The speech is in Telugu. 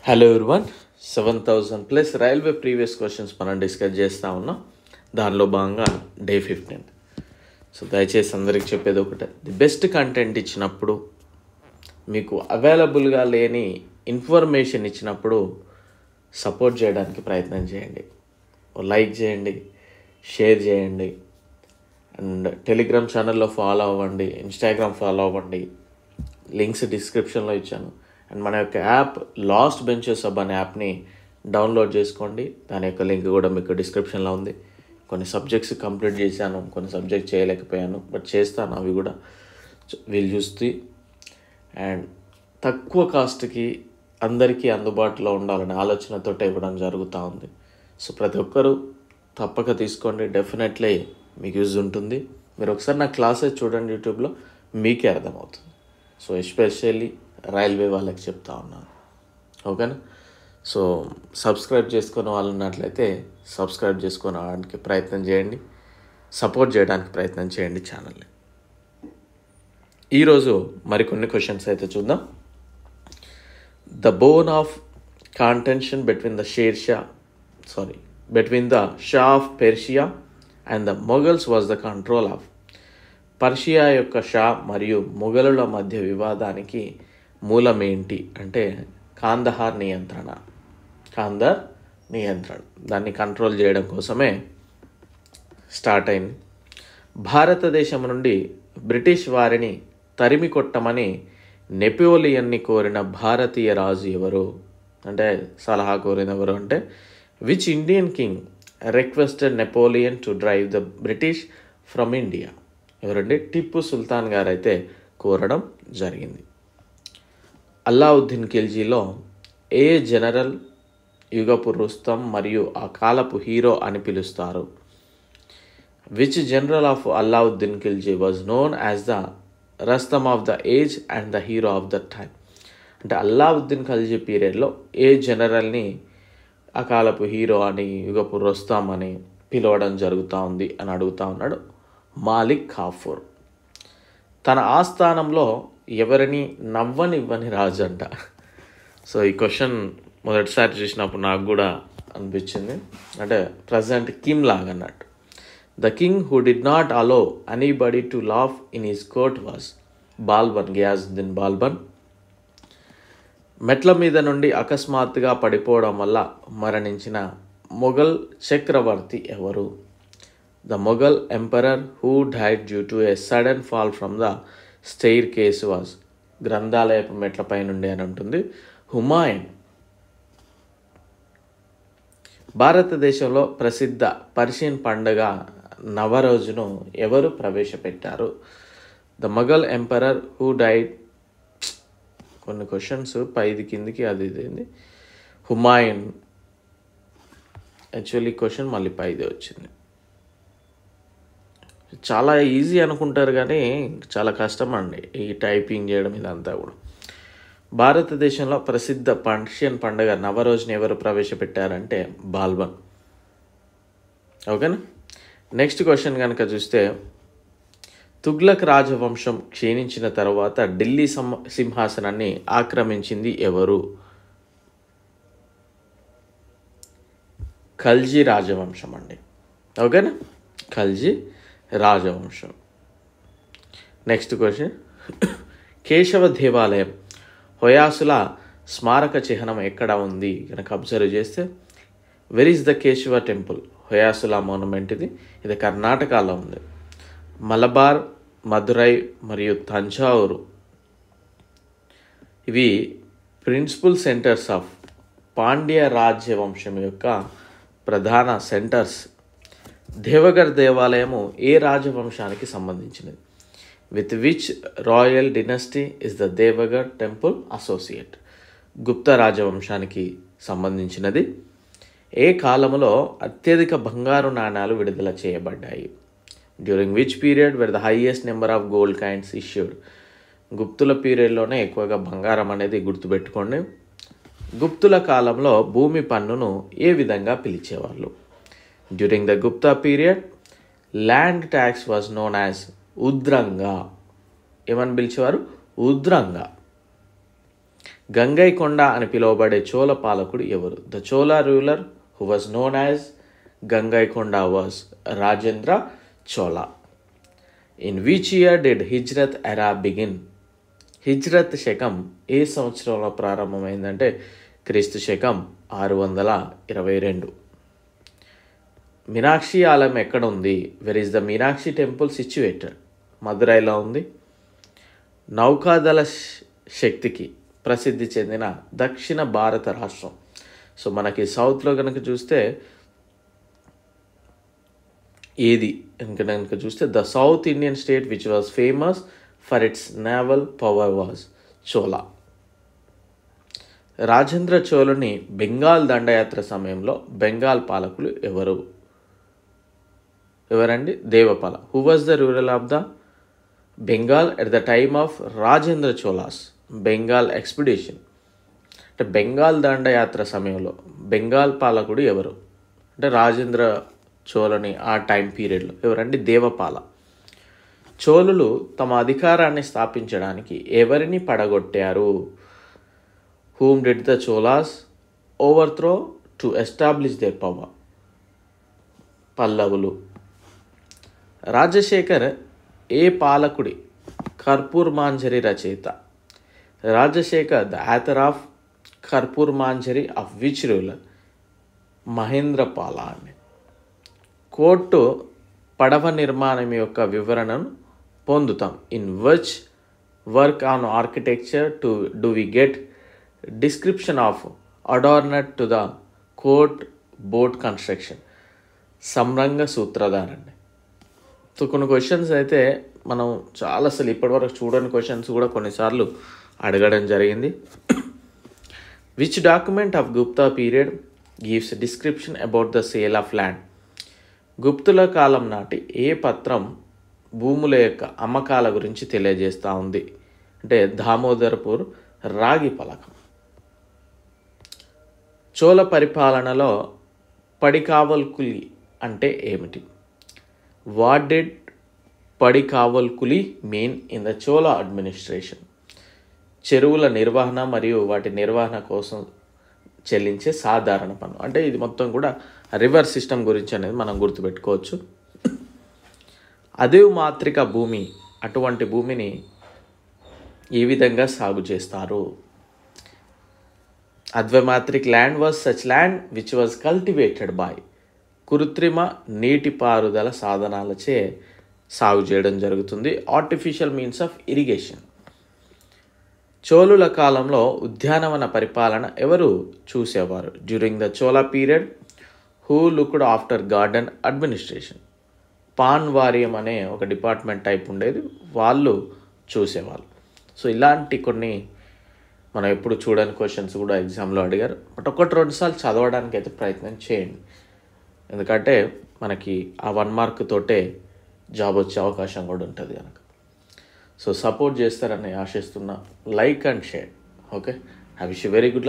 Hello everyone, 7,000 plus railway previous questions మనం డిస్కస్ చేస్తూ ఉన్నాం. దానిలో భాగంగా డే 15. సో దయచేసి అందరికి చెప్పేది ఒకటే, ది బెస్ట్ కంటెంట్ ఇచ్చినప్పుడు, మీకు అవైలబుల్గా లేని ఇన్ఫర్మేషన్ ఇచ్చినప్పుడు సపోర్ట్ చేయడానికి ప్రయత్నం చేయండి. లైక్ చేయండి, షేర్ చేయండి, అండ్ టెలిగ్రామ్ ఛానల్లో ఫాలో అవ్వండి, ఇన్స్టాగ్రామ్ ఫాలో అవ్వండి. లింక్స్ డిస్క్రిప్షన్లో ఇచ్చాను. అండ్ మన యొక్క యాప్ లాస్ట్ బెంచెస్ హబ్ అనే యాప్ని డౌన్లోడ్ చేసుకోండి. దాని యొక్క లింక్ కూడా మీకు డిస్క్రిప్షన్లో ఉంది. కొన్ని సబ్జెక్ట్స్ కంప్లీట్ చేశాను, కొన్ని సబ్జెక్ట్ చేయలేకపోయాను, బట్ చేస్తాను. అవి కూడా వీళ్ళు చూస్తే అండ్ తక్కువ కాస్ట్కి అందరికీ అందుబాటులో ఉండాలనే ఆలోచనతో ఇవ్వడం జరుగుతూ ఉంది. సో ప్రతి ఒక్కరూ తప్పక తీసుకోండి. డెఫినెట్లీ మీకు యూజ్ ఉంటుంది. మీరు ఒకసారి నా క్లాసెస్ చూడండి, యూట్యూబ్లో మీకే అర్థమవుతుంది. సో ఎస్పెషల్లీ రైల్వే వాళ్ళకి చెప్తా ఉన్నాను, ఓకేనా? సో సబ్స్క్రైబ్ చేసుకున్న వాళ్ళు ఉన్నట్లయితే సబ్స్క్రైబ్ చేసుకోవడానికి ప్రయత్నం చేయండి, సపోర్ట్ చేయడానికి ప్రయత్నం చేయండి ఛానల్ని. ఈరోజు మరికొన్ని క్వశ్చన్స్ అయితే చూద్దాం. The bone of contention between the shah of Persia and the Mughals was the control of. Persia యొక్క షా మరియు మొఘలుల మధ్య వివాదానికి మూలమేంటి అంటే కాందహార్ నియంత్రణ. దాన్ని కంట్రోల్ చేయడం కోసమే స్టార్ట్ అయింది. భారతదేశం నుండి బ్రిటిష్ వారిని తరిమి కొట్టమని నెపోలియన్ని కోరిన భారతీయ రాజు ఎవరు అంటే సలహా కోరిన ఎవరు అంటే which Indian king requested Napoleon to drive the British from India. ఎవరంటే టిప్పు సుల్తాన్ గారు అయితే కోరడం జరిగింది. అల్లావుద్దీన్ ఖిల్జీలో ఏ జనరల్ యుగపు రుస్తం మరియు ఆ కాలపు హీరో అని పిలుస్తారు? Which general of Alauddin Khilji was known as the Rustam of the age and the hero of the time. అంటే అల్లావుద్దీన్ ఖిల్జీ పీరియడ్లో ఏ జనరల్ని ఆ కాలపు హీరో అని, యుగపు రుస్తాం అని పిలవడం జరుగుతూ ఉంది అని అడుగుతూ ఉన్నాడు మాలిక్ కాఫూర్. తన ఆస్థానంలో ఎవరిని నవ్వనివ్వని రాజు అంట. సో ఈ క్వశ్చన్ మొదటిసారి చూసినప్పుడు నాకు కూడా అనిపించింది, అంటే ప్రజెంట్ కిమ్ లాగా అన్నట్టు. The king who did not allow anybody to laugh in his court was Balban, Ghiyasuddin Balban. మెట్ల మీద నుండి అకస్మాత్తుగా పడిపోవడం వల్ల మరణించిన మొఘల్ చక్రవర్తి ఎవరు? The Mughal emperor who died due to a sudden fall from the staircase was. గ్రంథాలయపు మెట్లపై నుండి అని ఉంటుంది హుమాయూన్. భారతదేశంలో ప్రసిద్ధ పర్షియన్ పండుగ నవరోజును ఎవరు ప్రవేశపెట్టారు? The Mughal emperor who died. కొన్ని క్వశ్చన్స్ పైది కిందికి అది ఇదేంది హుమాయూన్. యాక్చువల్లీ క్వశ్చన్ మళ్ళీ పైదే వచ్చింది. చాలా ఈజీ అనుకుంటారు కానీ చాలా కష్టం అండి ఈ టైపింగ్ చేయడం ఇదంతా కూడా. భారతదేశంలో ప్రసిద్ధ పర్షియన్ పండుగ నవరోజ్ని ఎవరు ప్రవేశపెట్టారంటే బాల్బన్, ఓకేనా? నెక్స్ట్ క్వశ్చన్ కనుక చూస్తే తుగ్లక్ రాజవంశం క్షీణించిన తర్వాత ఢిల్లీ సింహాసనాన్ని ఆక్రమించింది ఎవరు? ఖల్జీ రాజవంశం అండి, ఓకేనా? ఖల్జీ రాజవంశం. నెక్స్ట్ క్వశ్చన్, కేశవ దేవాలయం హొయాసుల స్మారక చిహ్నం ఎక్కడ ఉంది కనుక అబ్జర్వ్ చేస్తే where is the Keshava temple? Hoysala monument ఇది కర్ణాటకలో ఉంది. మలబార్, మదురై మరియు తంజావూరు ఇవి ప్రిన్సిపల్ సెంటర్స్ ఆఫ్ పాండ్య రాజ్యవంశం యొక్క ప్రధాన సెంటర్స్. దేవగఢ్ దేవాలయము ఏ రాజవంశానికి సంబంధించినది? With which royal dynasty is the Devgarh temple associate? Gupta రాజవంశానికి సంబంధించినది. ఏ కాలంలో అత్యధిక బంగారు నాణాలు విడుదల చేయబడ్డాయి? During which period were the highest number of gold coins issued? గుప్తుల పీరియడ్లోనే ఎక్కువగా బంగారం అనేది గుర్తుపెట్టుకోండి. గుప్తుల కాలంలో భూమి పన్నును ఏ విధంగా పిలిచేవాళ్ళు? During the Gupta period land tax was known as Udranga. ఏమని పిలిచేవారు? ఉద్రంగా. గంగైకొండ అని పిలువబడే చోళ పాలకుడు ఎవరు? The Chola ruler who was known as Gangaikonda was Rajendra Chola. In which year did Hijrat era begin? హిజ్రత్ శకం ఏ సంవత్సరంలో ప్రారంభమైందంటే క్రీస్తు శకం 622. మీనాక్షి ఆలయం ఎక్కడ ఉంది? Where is the Meenakshi temple situated? మదురైలో ఉంది. నౌకాదళ శక్తికి ప్రసిద్ధి చెందిన దక్షిణ భారత రాష్ట్రం. సో మనకి సౌత్లో కనుక చూస్తే ఏది కనుక చూస్తే the South Indian state which was famous for its naval power was Chola. Rajendra చోళుని బెంగాల్ దండయాత్ర సమయంలో బెంగాల్ పాలకులు ఎవరండి? Devapala. Who was the ruler of the Bengal at the time of Rajendra Chola's Bengal expedition? అంటే బెంగాల్ దండయాత్ర సమయంలో బెంగాల్ పాలకుడు ఎవరు అంటే రాజేంద్ర చోళని ఆ టైం పీరియడ్లో ఎవరండి? దేవపాల. చోళులు తమ అధికారాన్ని స్థాపించడానికి ఎవరిని పడగొట్టారు? Whom did the Cholas overthrow to establish their power? పల్లవులు. రాజశేఖర్ ఏ పాలకుడి కర్పూర్ మాంజరి రచయిత? Rajashekhar the author of Karpur Manjari of which ruler? Mahendrapala అని. కోర్టు పడవ నిర్మాణం యొక్క వివరణను పొందుతాం. In which work on architecture do we get description of adornment to the court boat construction? Samaranga సూత్రధారండి. సో కొన్ని క్వశ్చన్స్ అయితే మనం చాలా అసలు ఇప్పటివరకు చూడని క్వశ్చన్స్ కూడా కొన్నిసార్లు అడగడం జరిగింది. Which document of Gupta period gives description about the sale of land? గుప్తుల కాలం నాటి ఏ పత్రం భూముల యొక్క అమ్మకాల గురించి తెలియజేస్తూ ఉంది అంటే దామోదర్పూర్ రాగి పలకం. చోళ పరిపాలనలో పడికావల్కులి అంటే ఏమిటి? What did Padikavalkuli mean in the Chola administration? చెరువుల నిర్వహణ మరియు వాటి నిర్వహణ కోసం చెల్లించే సాధారణ పన్ను. అంటే ఇది మొత్తం కూడా రివర్ సిస్టమ్ గురించి అనేది మనం గుర్తుపెట్టుకోవచ్చు. అదే మాత్రిక భూమి, అటువంటి భూమిని ఏ విధంగా సాగు చేస్తారు? Adevamatrik land was such land which was cultivated by కృత్రిమ నీటిపారుదల సాధనాలచే సాగు చేయడం జరుగుతుంది. Artificial means of irrigation. చోళుల కాలంలో ఉద్యానవన పరిపాలన ఎవరు చూసేవారు? During the Chola period who looked after garden administration? Panvariyam అనే ఒక డిపార్ట్మెంట్ టైప్ ఉండేది, వాళ్ళు చూసేవాళ్ళు. సో ఇలాంటి కొన్ని మనం ఎప్పుడు చూడని క్వశ్చన్స్ కూడా ఎగ్జామ్లో అడిగారు. బట్ 1-2 సార్లు చదవడానికి అయితే ప్రయత్నం చేయండి, ఎందుకంటే మనకి ఆ 1 మార్క్ తోటే జాబ్ వచ్చే అవకాశం కూడా ఉంటుంది కనుక. సో సపోర్ట్ చేస్తారని ఆశిస్తున్నా. Like and share. Okay, I wish you very good luck.